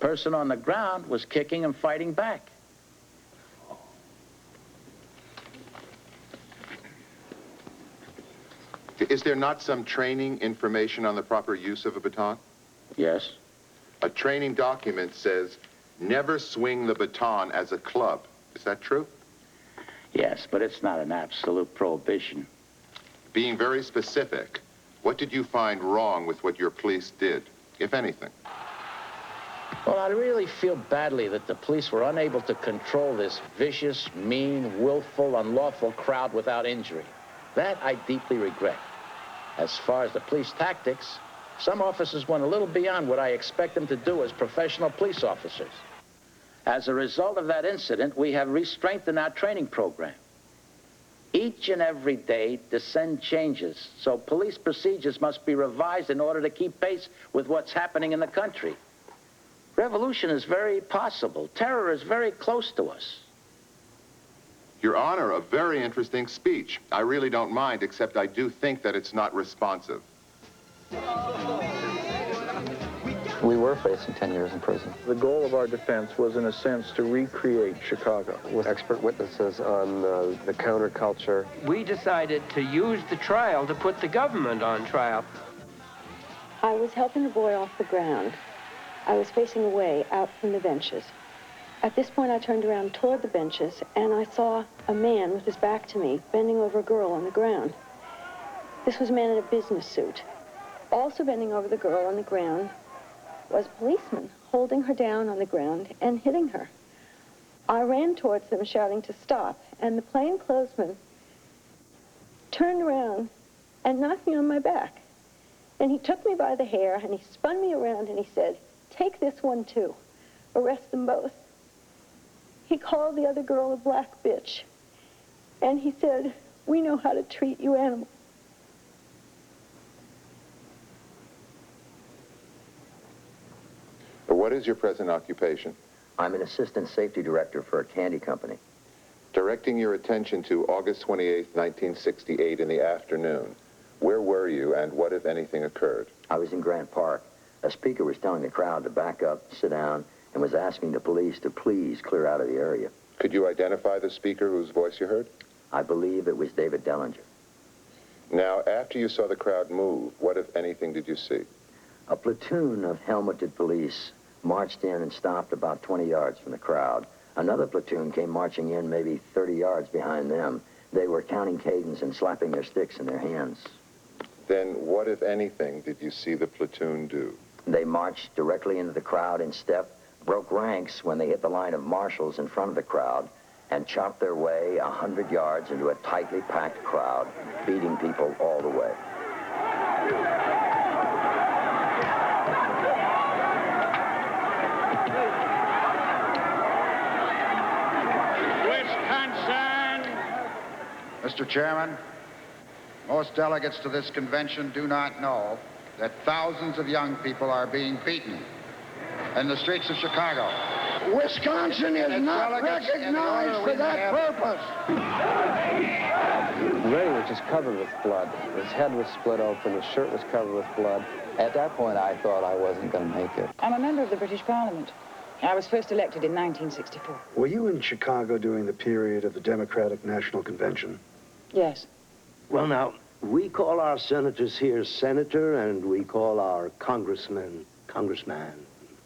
person on the ground was kicking and fighting back. Is there not some training information on the proper use of a baton? Yes. A training document says, never swing the baton as a club. Is that true? Yes, but it's not an absolute prohibition. Being very specific, what did you find wrong with what your police did, if anything? Well, I really feel badly that the police were unable to control this vicious, mean, willful, unlawful crowd without injury. That I deeply regret. As far as the police tactics, some officers went a little beyond what I expect them to do as professional police officers. As a result of that incident, we have re-strengthened our training program. Each and every day, descend changes, so police procedures must be revised in order to keep pace with what's happening in the country. Revolution is very possible. Terror is very close to us. Your Honor, a very interesting speech. I really don't mind, except I do think that it's not responsive. We were facing 10 years in prison. The goal of our defense was, in a sense, to recreate Chicago. With expert witnesses on the counterculture. We decided to use the trial to put the government on trial. I was helping the boy off the ground. I was facing away out from the benches. At this point, I turned around toward the benches, and I saw a man with his back to me, bending over a girl on the ground. This was a man in a business suit. Also bending over the girl on the ground was a policeman, holding her down on the ground and hitting her. I ran towards them, shouting to stop, and the plainclothesman turned around and knocked me on my back. And he took me by the hair, and he spun me around, and he said, "Take this one, too. Arrest them both." He called the other girl a black bitch, and he said, "We know how to treat you animals." What is your present occupation? I'm an assistant safety director for a candy company. Directing your attention to August 28, 1968 in the afternoon, where were you and what, if anything, occurred? I was in Grant Park. A speaker was telling the crowd to back up, sit down, and was asking the police to please clear out of the area. Could you identify the speaker whose voice you heard? I believe it was David Dellinger. Now, after you saw the crowd move, what, if anything, did you see? A platoon of helmeted police marched in and stopped about 20 yards from the crowd. Another platoon came marching in maybe 30 yards behind them. They were counting cadence and slapping their sticks in their hands. Then what, if anything, did you see the platoon do? They marched directly into the crowd in step, broke ranks when they hit the line of marshals in front of the crowd, and chopped their way 100 yards into a tightly packed crowd, beating people all the way. Mr. Chairman, most delegates to this convention do not know that thousands of young people are being beaten in the streets of Chicago. Wisconsin is not recognized for that purpose. Ray was just covered with blood. His head was split open, his shirt was covered with blood. At that point, I thought I wasn't going to make it. I'm a member of the British Parliament. I was first elected in 1964. Were you in Chicago during the period of the Democratic National Convention? Yes. Well, now, we call our senators here senator, and we call our congressmen congressman.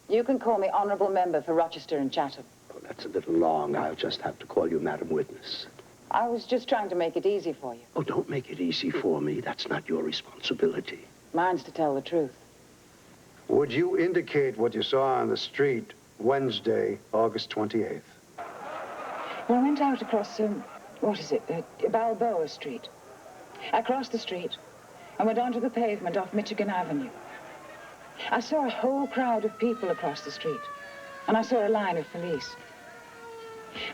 You can call me honorable member for Rochester and Chatham. Oh, that's a little long. I'll just have to call you Madam Witness. I was just trying to make it easy for you. Oh, don't make it easy for me. That's not your responsibility. Mine's to tell the truth. Would you indicate what you saw on the street Wednesday, August 28th? Well, I went out across, Balboa Street. I crossed the street and went onto the pavement off Michigan Avenue. I saw a whole crowd of people across the street, and I saw a line of police.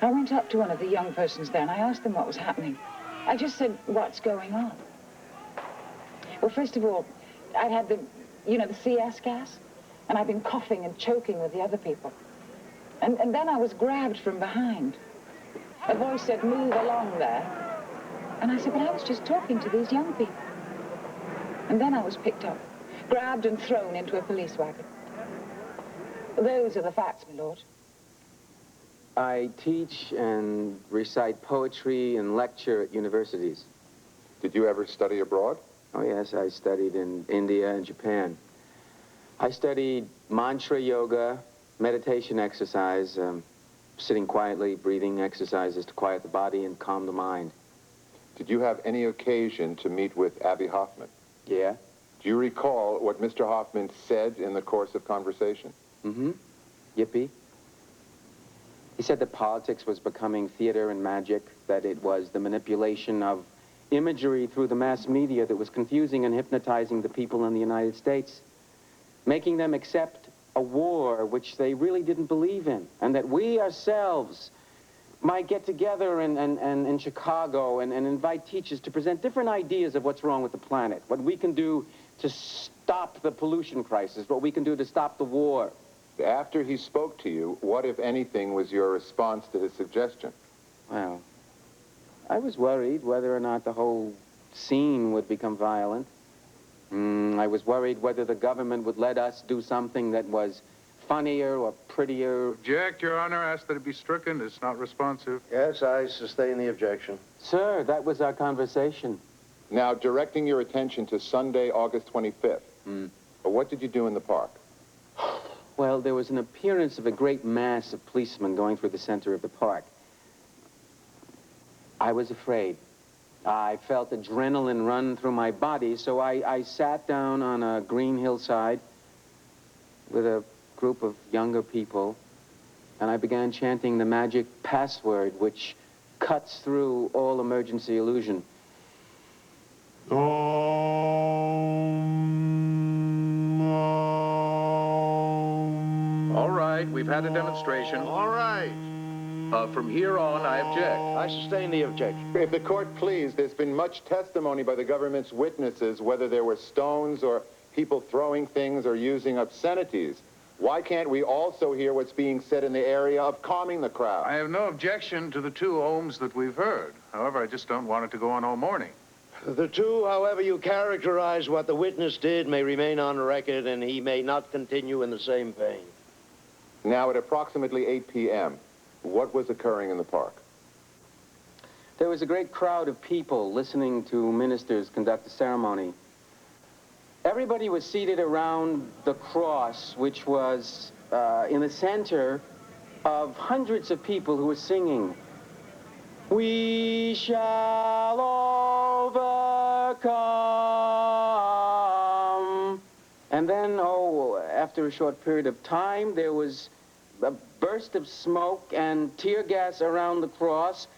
I went up to one of the young persons there, and I asked them what was happening. I just said, "What's going on?" Well, first of all, I'd had the CS gas, and I'd been coughing and choking with the other people. And then I was grabbed from behind. A voice said, "Move along there." And I said, "But I was just talking to these young people." And then I was picked up, grabbed and thrown into a police wagon. Those are the facts, my lord. I teach and recite poetry and lecture at universities. Did you ever study abroad? Oh, yes, I studied in India and Japan. I studied mantra yoga, meditation exercise, sitting quietly, breathing exercises to quiet the body and calm the mind. Did you have any occasion to meet with Abbie Hoffman? Yeah. Do you recall what Mr. Hoffman said in the course of conversation? Mm-hmm. Yippee. He said that politics was becoming theater and magic, that it was the manipulation of imagery through the mass media that was confusing and hypnotizing the people in the United States, making them accept a war which they really didn't believe in, and that we ourselves might get together in Chicago and invite teachers to present different ideas of what's wrong with the planet, what we can do to stop the pollution crisis, what we can do to stop the war. After he spoke to you, what, if anything, was your response to his suggestion? Well, I was worried whether or not the whole scene would become violent. I was worried whether the government would let us do something that was funnier or prettier. Object, Your Honor. Ask that it be stricken. It's not responsive. Yes, I sustain the objection. Sir, that was our conversation. Now, directing your attention to Sunday, August 25th. What did you do in the park? Well, there was an appearance of a great mass of policemen going through the center of the park. I was afraid. I felt adrenaline run through my body, so I sat down on a green hillside with a group of younger people, and I began chanting the magic password, which cuts through all emergency illusion. All right, we've had a demonstration. All right. From here on, I object. I sustain the objection. If the court please, there's been much testimony by the government's witnesses, whether there were stones or people throwing things or using obscenities. Why can't we also hear what's being said in the area of calming the crowd? I have no objection to the 2 ohms that we've heard. However, I just don't want it to go on all morning. The 2, however you characterize what the witness did, may remain on record, and he may not continue in the same vein. Now, at approximately 8 p.m., what was occurring in the park? There was a great crowd of people listening to ministers conduct a ceremony. Everybody was seated around the cross, which was in the center of hundreds of people who were singing, "We shall overcome." And then, after a short period of time, there was a burst of smoke and tear gas around the cross,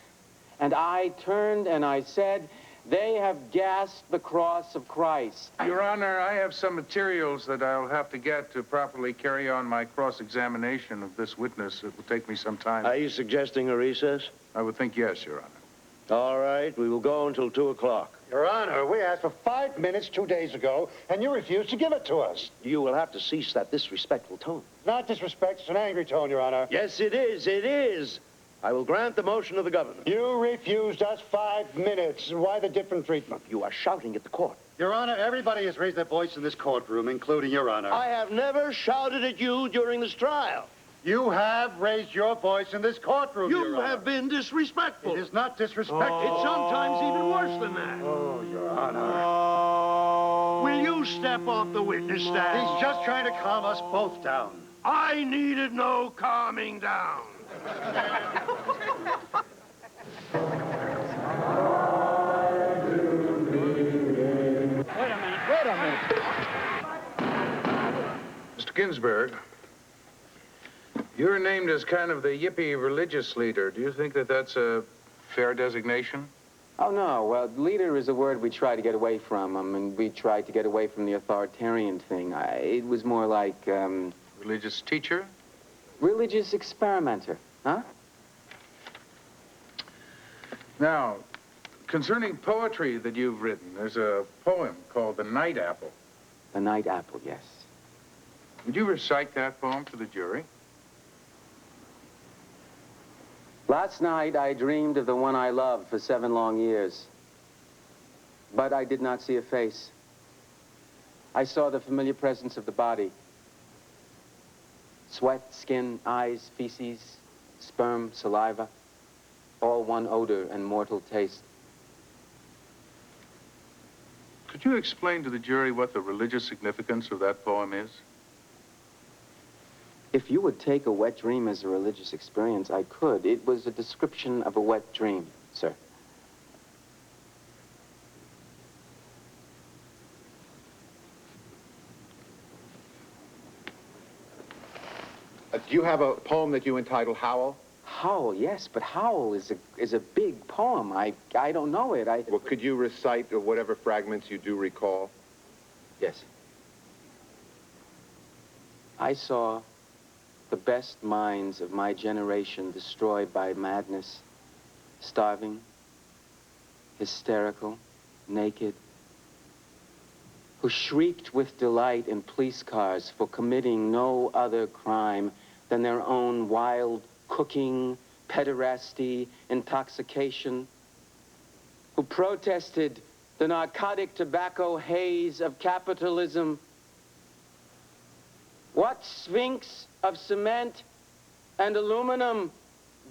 and I turned and I said, "They have gassed the cross of Christ." Your Honor, I have some materials that I'll have to get to properly carry on my cross-examination of this witness. It will take me some time. Are you suggesting a recess? I would think yes, Your Honor. All right, we will go until 2 o'clock. Your Honor, we asked for 5 minutes 2 days ago, and you refused to give it to us. You will have to cease that disrespectful tone. Not disrespect, it's an angry tone, Your Honor. Yes, it is. It is. I will grant the motion of the government. You refused us 5 minutes. Why the different treatment? You are shouting at the court. Your Honor, everybody has raised their voice in this courtroom, including Your Honor. I have never shouted at you during this trial. You have raised your voice in this courtroom, Your You Honor. have been disrespectful. It is not disrespectful. It's sometimes even worse than that. Oh, Your Honor. Will you step off the witness stand? He's just trying to calm us both down. I needed no calming down. Wait a minute. Mr. Ginsburg, you're named as kind of the yippie religious leader. Do you think that that's a fair designation? Oh, no. Well, leader is a word we try to get away from. I mean, we tried to get away from the authoritarian thing. It was more like, Religious teacher? religious experimenter, huh? Now, concerning poetry that you've written, there's a poem called The Night Apple. The Night Apple, yes. Would you recite that poem to the jury? Last night, I dreamed of the one I loved for 7 long years. But I did not see a face. I saw the familiar presence of the body. Sweat, skin, eyes, feces, sperm, saliva, all one odor and mortal taste. Could you explain to the jury what the religious significance of that poem is? If you would take a wet dream as a religious experience, I could. It was a description of a wet dream, sir. Do you have a poem that you entitle Howl? Howl, yes, but Howl is a big poem. I don't know it. Well, could you recite whatever fragments you do recall? Yes. I saw the best minds of my generation destroyed by madness, starving, hysterical, naked, who shrieked with delight in police cars for committing no other crime than their own wild cooking, pederasty, intoxication, who protested the narcotic tobacco haze of capitalism. What sphinx of cement and aluminum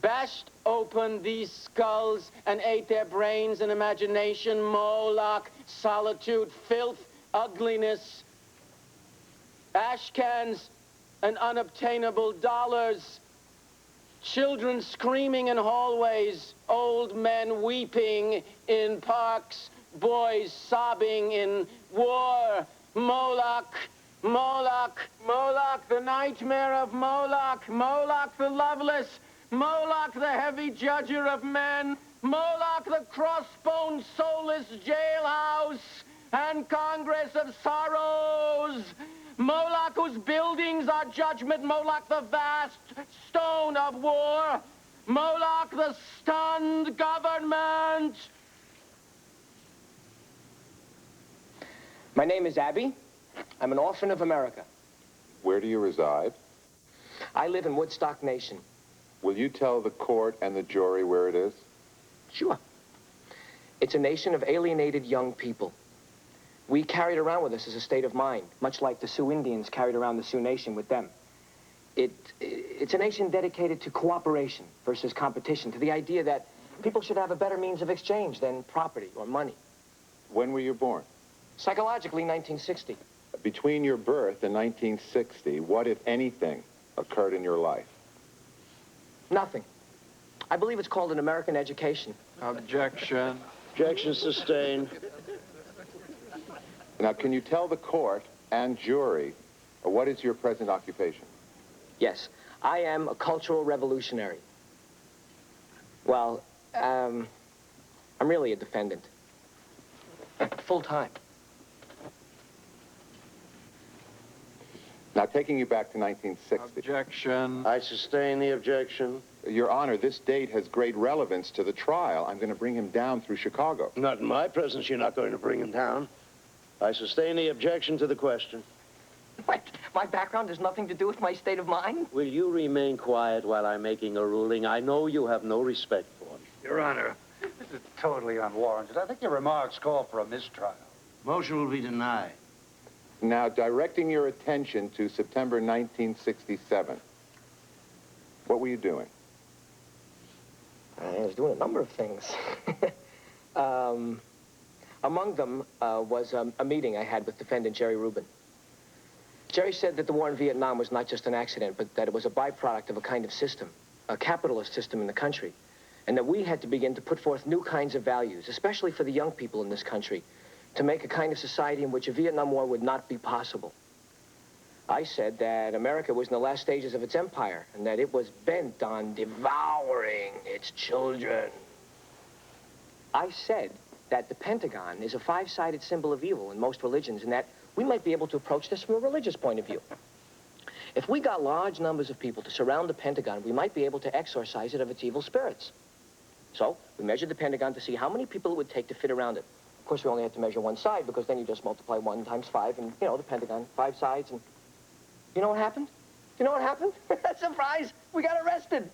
bashed open these skulls and ate their brains and imagination, Moloch, solitude, filth, ugliness, ash cans and unobtainable dollars, children screaming in hallways, old men weeping in parks, boys sobbing in war. Moloch, Moloch, Moloch, the nightmare of Moloch, Moloch the loveless, Moloch the heavy judger of men, Moloch the crossbone soulless jailhouse and Congress of sorrows, Moloch whose buildings are judgment, Moloch the vast stone of war, Moloch the stunned government. My name is Abby. I'm an orphan of America. Where do you reside? I live in Woodstock Nation. Will you tell the court and the jury where it is? Sure. It's a nation of alienated young people. We carry it around with us as a state of mind, much like the Sioux Indians carried around the Sioux Nation with them. It's a nation dedicated to cooperation versus competition, to the idea that people should have a better means of exchange than property or money. When were you born? Psychologically, 1960. Between your birth and 1960, what, if anything, occurred in your life? Nothing. I believe it's called an American education. Objection. Objection sustained. Now, can you tell the court and jury what is your present occupation? Yes, I am a cultural revolutionary. Well, I'm really a defendant. Full time. Now, taking you back to 1960. Objection. I sustain the objection. Your Honor, this date has great relevance to the trial. I'm going to bring him down through Chicago. Not in my presence, you're not going to bring him down. I sustain the objection to the question. What? My background has nothing to do with my state of mind? Will you remain quiet while I'm making a ruling? I know you have no respect for me. Your Honor, this is totally unwarranted. I think your remarks call for a mistrial. Motion will be denied. Now, directing your attention to September 1967, what were you doing? I was doing a number of things. Among them was a meeting I had with defendant Jerry Rubin. Jerry said that the war in Vietnam was not just an accident, but that it was a byproduct of a kind of system, a capitalist system in the country, and that we had to begin to put forth new kinds of values, especially for the young people in this country, to make a kind of society in which a Vietnam War would not be possible. I said that America was in the last stages of its empire, and that it was bent on devouring its children. I said that the Pentagon is a five-sided symbol of evil in most religions, and that we might be able to approach this from a religious point of view. If we got large numbers of people to surround the Pentagon, we might be able to exorcise it of its evil spirits. So we measured the Pentagon to see how many people it would take to fit around it. Of course, we only had to measure one side, because then you just multiply 1 times 5, and, you know, the Pentagon, 5 sides, and you know what happened? You know what happened? Surprise! We got arrested! Do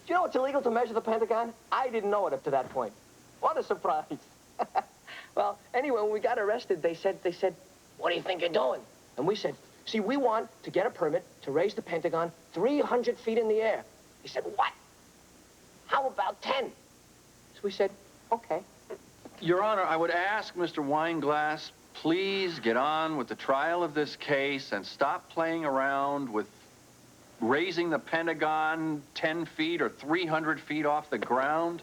you know it's illegal to measure the Pentagon? I didn't know it up to that point. What a surprise. Well, anyway, when we got arrested, they said, what do you think you're doing? And we said, see, we want to get a permit to raise the Pentagon 300 feet in the air. He said, what? How about 10? So we said, okay. Your Honor, I would ask Mr. Weinglass, please get on with the trial of this case and stop playing around with raising the Pentagon 10 feet or 300 feet off the ground.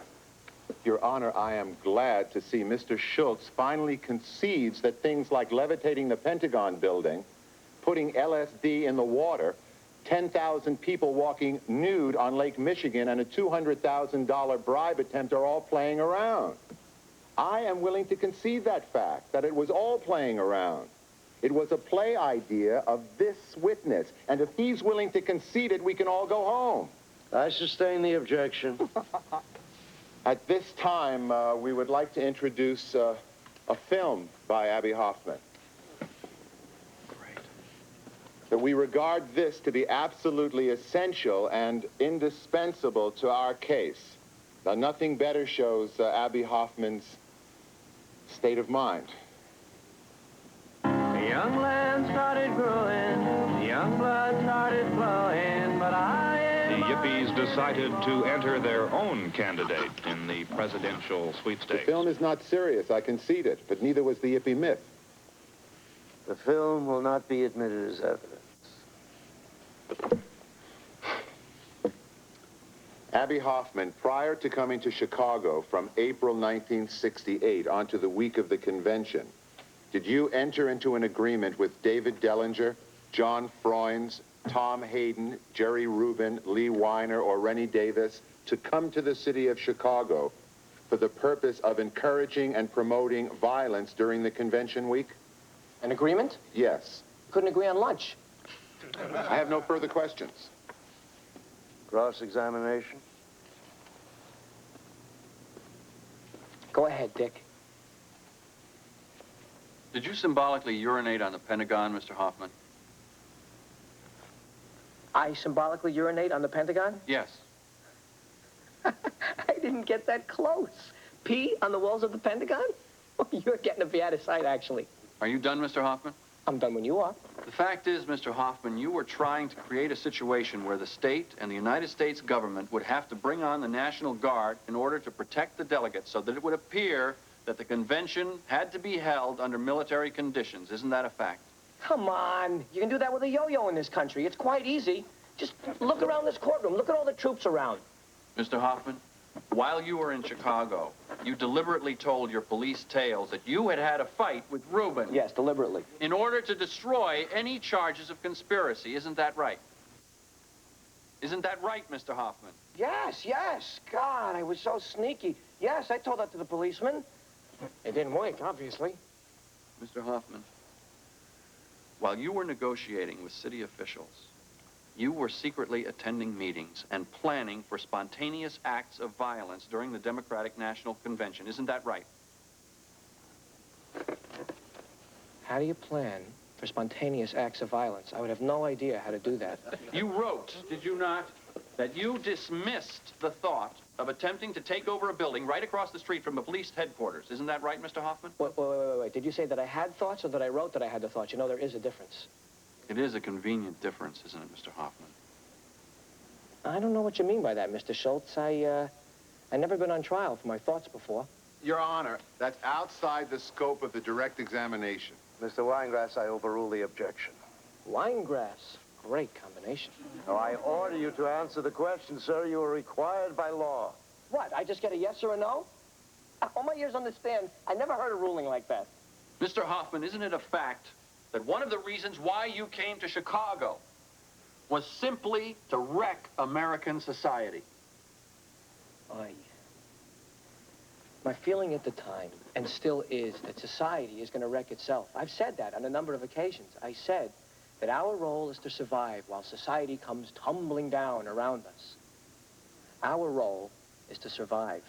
Your Honor, I am glad to see Mr. Schultz finally concedes that things like levitating the Pentagon building, putting LSD in the water, 10,000 people walking nude on Lake Michigan, and a $200,000 bribe attempt are all playing around. I am willing to concede that fact, that it was all playing around. It was a play idea of this witness, and if he's willing to concede it, we can all go home. I sustain the objection. At this time, we would like to introduce a film by Abbie Hoffman. That we regard this to be absolutely essential and indispensable to our case. Now, nothing better shows Abbie Hoffman's state of mind. The young land started growing, the young blood started flowing, but The Yippies decided to enter their own candidate in the presidential The sweepstakes. film is not serious, I concede it, but neither was the Yippie myth. The film will not be admitted as evidence. Abbie Hoffman, prior to coming to Chicago from April 1968 onto the week of the convention, did you enter into an agreement with David Dellinger, John Freunds, Tom Hayden, Jerry Rubin, Lee Weiner, or Rennie Davis to come to the city of Chicago for the purpose of encouraging and promoting violence during the convention week? An agreement? Yes. Couldn't agree on lunch. I have no further questions. Cross-examination? Go ahead, Dick. Did you symbolically urinate on the Pentagon, Mr. Hoffman? I symbolically urinate on the Pentagon? Yes. I didn't get that close. Pee on the walls of the Pentagon? You're getting a bit out of sight, actually. Are you done, Mr. Hoffman? I'm done when you are. The fact is, Mr. Hoffman, you were trying to create a situation where the state and the United States government would have to bring on the National Guard in order to protect the delegates so that it would appear that the convention had to be held under military conditions. Isn't that a fact? Come on. You can do that with a yo-yo in this country. It's quite easy. Just look around this courtroom. Look at all the troops around. Mr. Hoffman, while you were in Chicago, you deliberately told your police tales that you had had a fight with Rubin. Yes, deliberately. In order to destroy any charges of conspiracy. Isn't that right? Isn't that right, Mr. Hoffman? Yes, yes. God, I was so sneaky. Yes, I told that to the policeman. It didn't work, obviously. Mr. Hoffman, while you were negotiating with city officials, you were secretly attending meetings and planning for spontaneous acts of violence during the Democratic National Convention. Isn't that right? How do you plan for spontaneous acts of violence? I would have no idea how to do that. You wrote, did you not, that you dismissed the thought of attempting to take over a building right across the street from the police headquarters. Isn't that right, Mr. Hoffman? Wait. Did you say that I had thoughts or that I wrote that I had the thoughts? You know, there is a difference. It is a convenient difference, isn't it, Mr. Hoffman? I don't know what you mean by that, Mr. Schultz. I never been on trial for my thoughts before. Your Honor, that's outside the scope of the direct examination. Mr. Weingrass, I overrule the objection. Winegrass. Great combination. Now, I order you to answer the question, sir. You are required by law. What, I just get a yes or a no? All my years on the stand, I never heard a ruling like that. Mr. Hoffman, isn't it a fact that one of the reasons why you came to Chicago was simply to wreck American society? My feeling at the time, and still is, that society is going to wreck itself. I've said that on a number of occasions. I said that our role is to survive while society comes tumbling down around us. Our role is to survive.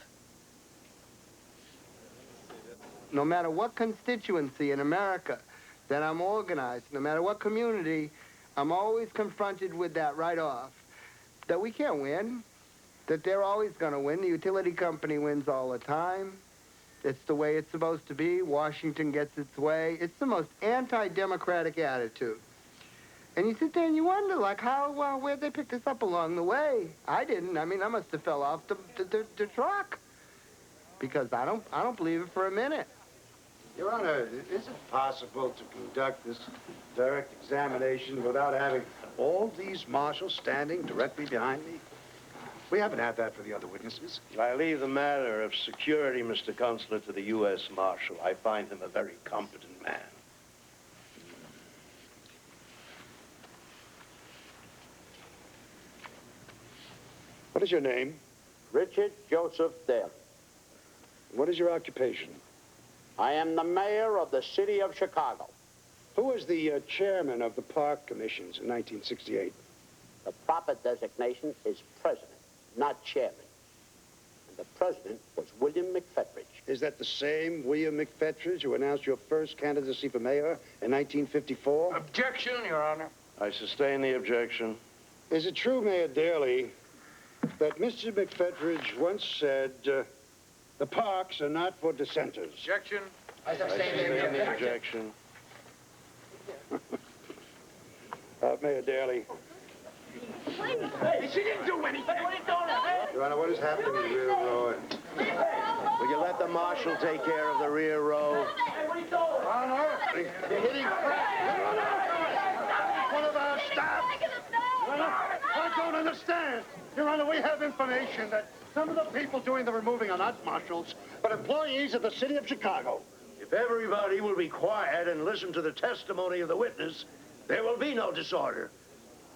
No matter what constituency in America that I'm organized, no matter what community, I'm always confronted with that right off, that we can't win, that they're always going to win. The utility company wins all the time. It's the way it's supposed to be. Washington gets its way. It's the most anti-democratic attitude. And you sit there and you wonder, like, where'd they pick this up along the way? I didn't. I mean, I must have fell off the truck. Because I don't believe it for a minute. Your Honor, is it possible to conduct this direct examination without having all these marshals standing directly behind me? We haven't had that for the other witnesses. I leave the matter of security, Mr. Consular, to the U.S. Marshal. I find him a very competent man. What is your name? Richard Joseph Daly. What is your occupation? I am the mayor of the city of Chicago. Who was the chairman of the Park Commissions in 1968? The proper designation is president, not chairman. And the president was William McFetridge. Is that the same William McFetridge who announced your first candidacy for mayor in 1954? Objection, Your Honor. I sustain the objection. Is it true, Mayor Daly, that Mr. McFetridge once said, the parks are not for dissenters? Objection. I sustain the objection. Mayor Daly. She didn't do anything. What are you doing? Your Honor, what is happening in the rear row? Will you let the marshal take care of the rear row? Honor, you're hitting one of our staff. Your Honor, I don't understand. Your Honor, we have information that some of the people doing the removing are not marshals, but employees of the city of Chicago. If everybody will be quiet and listen to the testimony of the witness, there will be no disorder.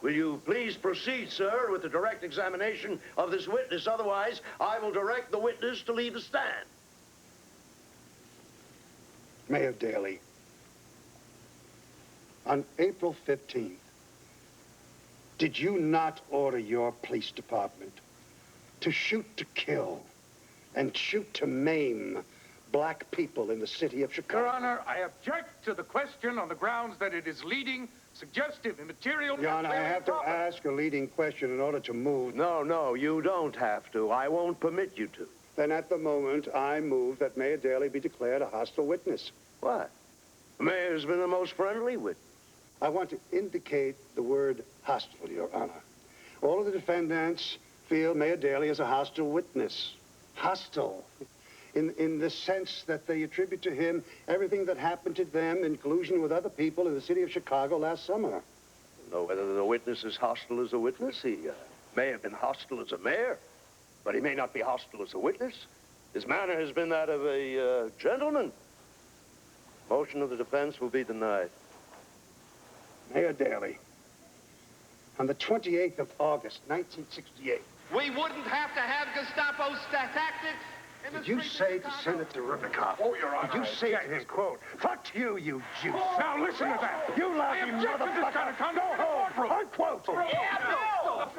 Will you please proceed, sir, with the direct examination of this witness? Otherwise, I will direct the witness to leave the stand. Mayor Daly, on April 15th, did you not order your police department to shoot to kill and shoot to maim black people in the city of Chicago? Your Honor, I object to the question on the grounds that it is leading, suggestive, immaterial... Your Honor, I have to ask a leading question in order to move. No, you don't have to. I won't permit you to. Then at the moment, I move that Mayor Daly be declared a hostile witness. What? The mayor's been the most friendly witness. I want to indicate the word hostile, Your Honor. All of the defendants feel Mayor Daly is a hostile witness. Hostile. In the sense that they attribute to him everything that happened to them in collusion with other people in the city of Chicago last summer. Know whether the witness is hostile as a witness. He may have been hostile as a mayor, but he may not be hostile as a witness. His manner has been that of a gentleman. Motion of the defense will be denied. Mayor Daly, on the 28th of August, 1968. We wouldn't have to have Gestapo tactics. Did you say to Senator Rubikoff? Oh, Your Honor. Did you say to him, quote, fuck you, you juice? Now listen to that. You lousy motherfucker. Unquote.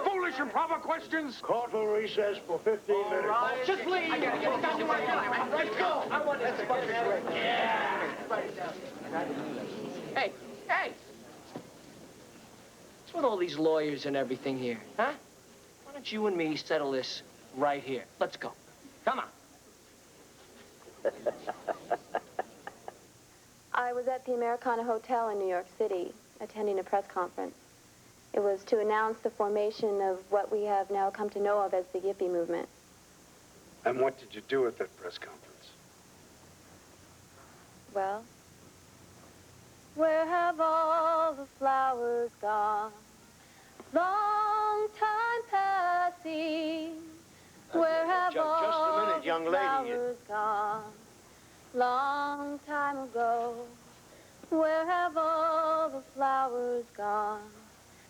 Foolish and proper questions. Court will recess for 15 minutes. Just leave. I gotta get down to my time. Let's go. I want this fucking drink. Yeah. Hey. What's with all these lawyers and everything here, huh? Why don't you and me settle this right here? Let's go. Come on. I was at the Americana Hotel in New York City, attending a press conference. It was to announce the formation of what we have now come to know of as the Yippie movement. And what did you do at that press conference? Well, where have all the flowers gone? Long time passing. Where have Just a minute, young lady. flowers gone? Long time ago. Where have all the flowers gone?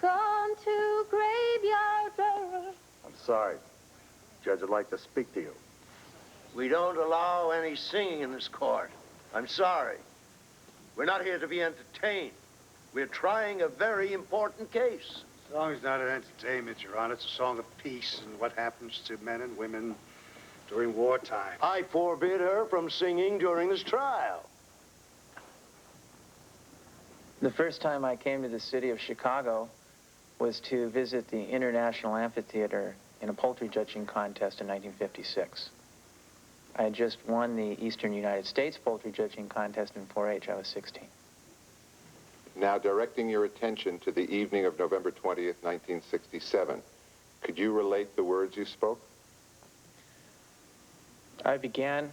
Gone to Graveyard Road. I'm sorry. Judge would like to speak to you. We don't allow any singing in this court. I'm sorry. We're not here to be entertained. We're trying a very important case. The song's not an entertainment, Your Honor. It's a song of peace and what happens to men and women during wartime. I forbid her from singing during this trial. The first time I came to the city of Chicago was to visit the International Amphitheater in a poultry judging contest in 1956. I had just won the Eastern United States poultry judging contest in 4-H. I was 16. Now, directing your attention to the evening of November 20th, 1967, could you relate the words you spoke? I began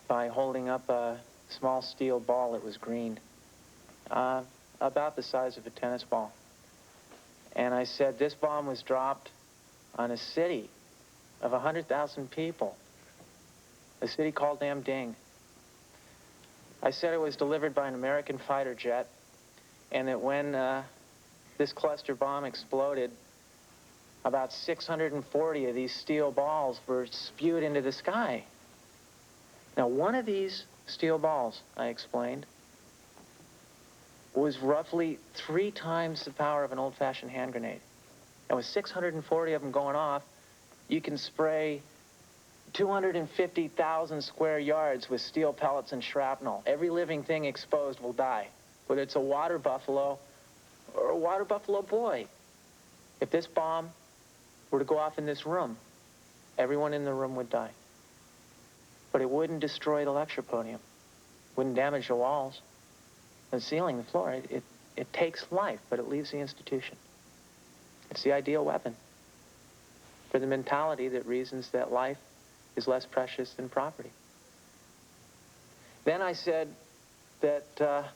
by holding up a small steel ball that was green, about the size of a tennis ball. And I said, this bomb was dropped on a city of 100,000 people, a city called Namding. I said it was delivered by an American fighter jet, and that when this cluster bomb exploded, about 640 of these steel balls were spewed into the sky. Now, one of these steel balls, I explained, was roughly 3 times the power of an old-fashioned hand grenade. And with 640 of them going off, you can spray 250,000 square yards with steel pellets and shrapnel. Every living thing exposed will die, whether it's a water buffalo or a water buffalo boy. If this bomb were to go off in this room, everyone in the room would die. But it wouldn't destroy the lecture podium, wouldn't damage the walls, the ceiling, the floor. It takes life, but it leaves the institution. It's the ideal weapon for the mentality that reasons that life is less precious than property. Then I said that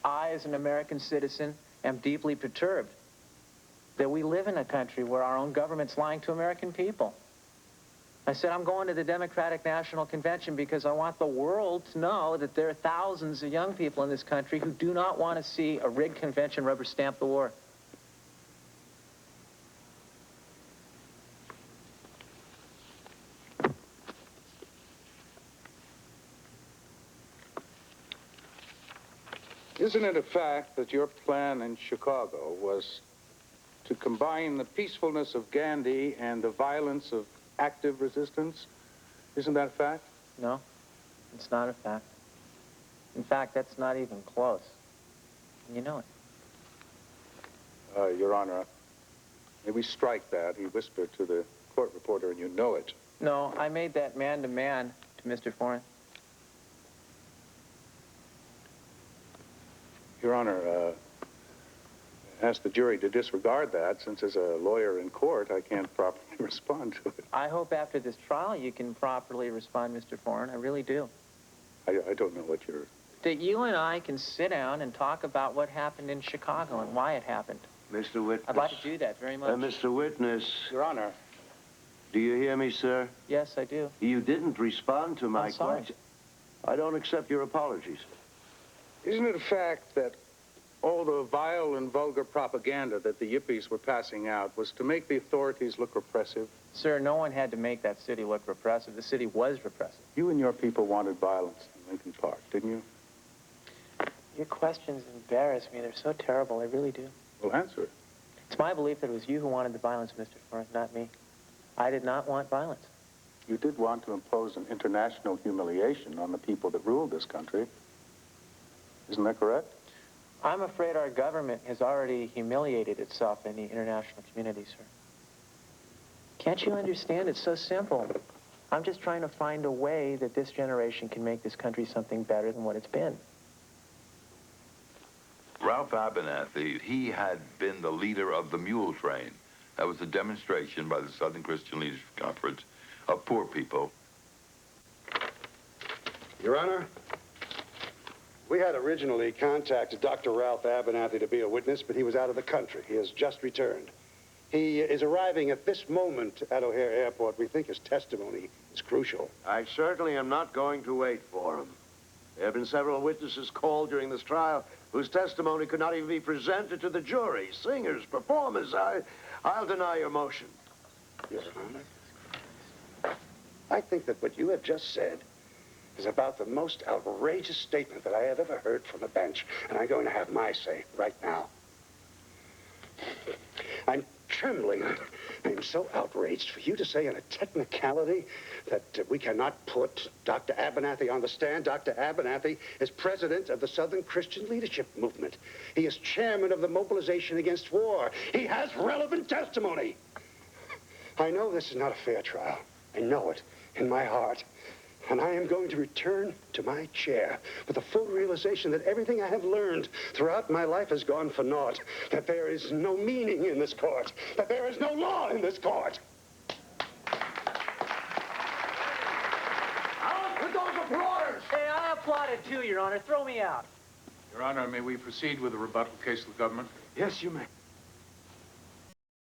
I, as an American citizen, am deeply perturbed that we live in a country where our own government's lying to American people. I said, I'm going to the Democratic National Convention because I want the world to know that there are thousands of young people in this country who do not want to see a rigged convention rubber stamp the war. Isn't it a fact that your plan in Chicago was to combine the peacefulness of Gandhi and the violence of active resistance? Isn't that a fact? No, it's not a fact. In fact, that's not even close. And you know it. Your Honor, may we strike that? He whispered to the court reporter, and you know it. No, I made that man-to-man to Mr. Foreign. Your Honor, ask the jury to disregard that. Since as a lawyer in court, I can't properly respond to it. I hope after this trial you can properly respond, Mr. Foreign. I really do. I don't know what you're... That you and I can sit down and talk about what happened in Chicago and why it happened. Mr. Witness. I'd like to do that very much. Mr. Witness. Your Honor. Do you hear me, sir? Yes, I do. You didn't respond to my I'm sorry. question. I don't accept your apologies. Isn't it a fact that all the vile and vulgar propaganda that the yippies were passing out was to make the authorities look repressive? Sir, no one had to make that city look repressive. The city was repressive. You and your people wanted violence in Lincoln Park, didn't you? Your questions embarrass me. They're so terrible. They really do. Well, answer it. It's my belief that it was you who wanted the violence, Mr. Foreign, not me. I did not want violence. You did want to impose an international humiliation on the people that ruled this country. Isn't that correct? I'm afraid our government has already humiliated itself in the international community, sir. Can't you understand? It's so simple. I'm just trying to find a way that this generation can make this country something better than what it's been. Ralph Abernathy, he had been the leader of the mule train. That was a demonstration by the Southern Christian Leadership Conference of poor people. Your Honor, we had originally contacted Dr. Ralph Abernathy to be a witness, but he was out of the country. He has just returned. He is arriving at this moment at O'Hare Airport. We think his testimony is crucial. I certainly am not going to wait for him. There have been several witnesses called during this trial whose testimony could not even be presented to the jury. Singers, performers. I'll deny your motion. Your Honor, I think that what you have just said is about the most outrageous statement that I have ever heard from a bench, and I'm going to have my say right now. I'm trembling. I'm so outraged for you to say in a technicality that we cannot put Dr. Abernathy on the stand. Dr. Abernathy is president of the Southern Christian Leadership Movement. He is chairman of the Mobilization Against War. He has relevant testimony. I know this is not a fair trial. I know it in my heart. And I am going to return to my chair with the full realization that everything I have learned throughout my life has gone for naught, that there is no meaning in this court, that there is no law in this court. With those applauders! Hey, I applauded too, Your Honor. Throw me out. Your Honor, may we proceed with the rebuttal case of the government? Yes, you may.